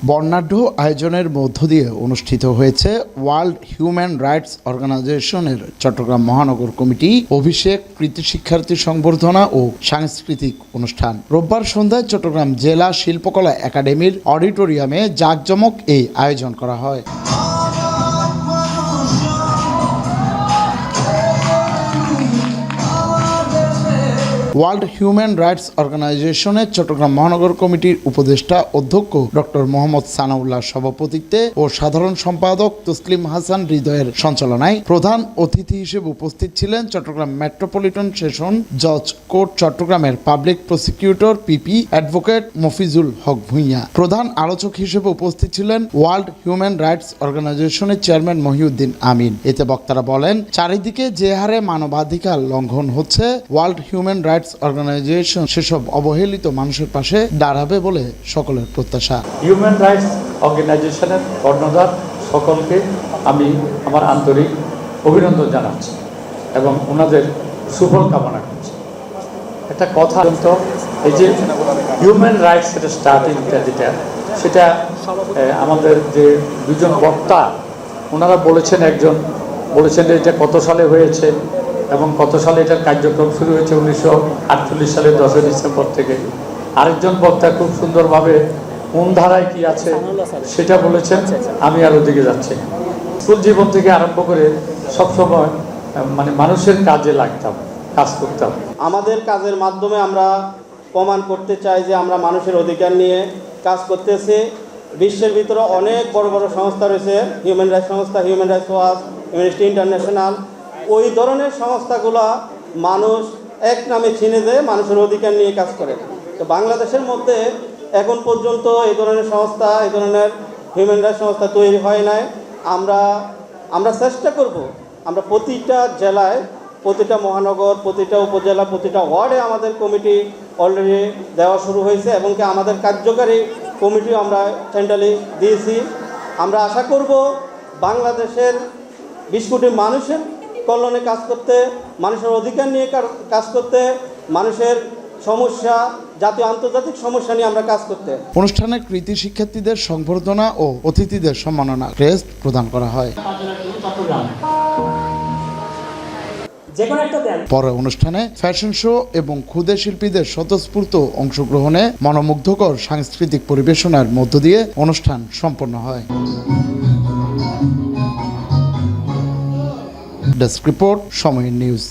বর্ণাঢ্য আয়োজনের মধ্য দিয়ে অনুষ্ঠিত হয়েছে ওয়ার্ল্ড হিউম্যান রাইটস অর্গানাইজেশনের চট্টগ্রাম মহানগর কমিটি অভিষেক কৃতি শিক্ষার্থী সংবর্ধনা ও সাংস্কৃতিক অনুষ্ঠান। রোববার সন্ধ্যায় চট্টগ্রাম জেলা শিল্পকলা একাডেমির অডিটোরিয়ামে জাঁকজমক এই আয়োজন করা হয়। ওয়ার্ল্ড হিউম্যান রাইটস অর্গানাইজেশনের চট্টগ্রাম মহানগর কমিটির উপদেষ্টা অধ্যক্ষ ডক্টর মোহাম্মদ সানাউল্লাহর সভাপতিত্বে ও সাধারণ সম্পাদক তসলিম হাসান হৃদয়ের সঞ্চালনায় প্রধান অতিথি হিসেবে উপস্থিত ছিলেন চট্টগ্রাম মেট্রোপলিটন সেশন জজ কোর্ট চট্টগ্রামের public prosecutor PP advocate Mofizul Haque Bhuiyan. প্রধান আলোচক হিসেবে উপস্থিত ছিলেন ওয়ার্ল্ড হিউম্যান রাইটস অর্গানাইজেশনের চেয়ারম্যান মহিউদ্দিন আমিন। এতে বক্তারা বলেন, চারিদিকে যে হারে মানবাধিকার লঙ্ঘন হচ্ছে, ওয়ার্ল্ড হিউম্যান রাইটস অর্গানাইজেশন সেসব অবহেলিত মানুষের পাশে দাঁড়াবে বলে সকলের প্রত্যাশা। হিউম্যান রাইটস অর্গানাইজেশনের কর্ণধার সকলকে আমি আমার আন্তরিক অভিনন্দন জানাচ্ছি এবং ওনাদের সুফল কামনা করছি। একটা কথা তো এই যে হিউম্যান রাইটস এর স্টার্টিংটা সেটা আমাদের যে দুজন বক্তা ওনারা বলেছেন, একজন বলেছেন যে এটা কত সালে হয়েছে এবং কত সালে এটার কার্যক্রম শুরু হয়েছে 1948 সালের 10 ডিসেম্বর থেকে। আরেকজন বক্তা খুব সুন্দরভাবে কোন ধারায় কি আছে সেটা বলেছেন। আমি আর ওদিকে যাচ্ছি। স্কুল জীবন থেকে আরম্ভ করে সবসময় মানে মানুষের কাজে লাগতাম, কাজ করতাম। আমাদের কাজের মাধ্যমে আমরা প্রমাণ করতে চাই যে আমরা মানুষের অধিকার নিয়ে কাজ করতেছি। বিশ্বের ভিতরে অনেক বড় বড় সংস্থা রয়েছে, হিউম্যান রাইটস সংস্থা, human rights watch, amnesty international. ওই ধরনের সংস্থাগুলো মানুষ এক নামে চিনে যে মানুষের অধিকার নিয়ে কাজ করে। তো বাংলাদেশের মধ্যে এখন পর্যন্ত এই ধরনের সংস্থা, এই ধরনের হিউম্যান রাইটস সংস্থা তৈরি হয় নাই। আমরা চেষ্টা করব, আমরা প্রতিটা জেলায়, প্রতিটা মহানগর, প্রতিটা উপজেলা, প্রতিটা ওয়ার্ডে আমাদের কমিটি অলরেডি দেওয়া শুরু হয়েছে এবং কি আমাদের কার্যকারী কমিটিও আমরা সেন্ট্রালি দিয়েছি। আমরা আশা করব বাংলাদেশের 20 কোটি মানুষের কল্যাণে কাজ করতে, মানুষের অধিকার নিয়ে কাজ করতে, মানুষের সমস্যা, জাতীয় আন্তর্জাতিক সমস্যা নিয়ে আমরা কাজ করতে। অনুষ্ঠানে কৃতি শিক্ষার্থীদের সংবর্ধনা ও অতিথিদের সম্মাননা ক্রেস্ট প্রদান করা হয়। পরে অনুষ্ঠানে ফ্যাশন শো এবং ক্ষুদে শিল্পীদের স্বতঃস্ফূর্ত অংশগ্রহণে মনোমুগ্ধকর সাংস্কৃতিক পরিবেশনার মধ্য দিয়ে অনুষ্ঠান সম্পন্ন হয়। ডেস্ক রিপোর্ট, সময় নিউজ।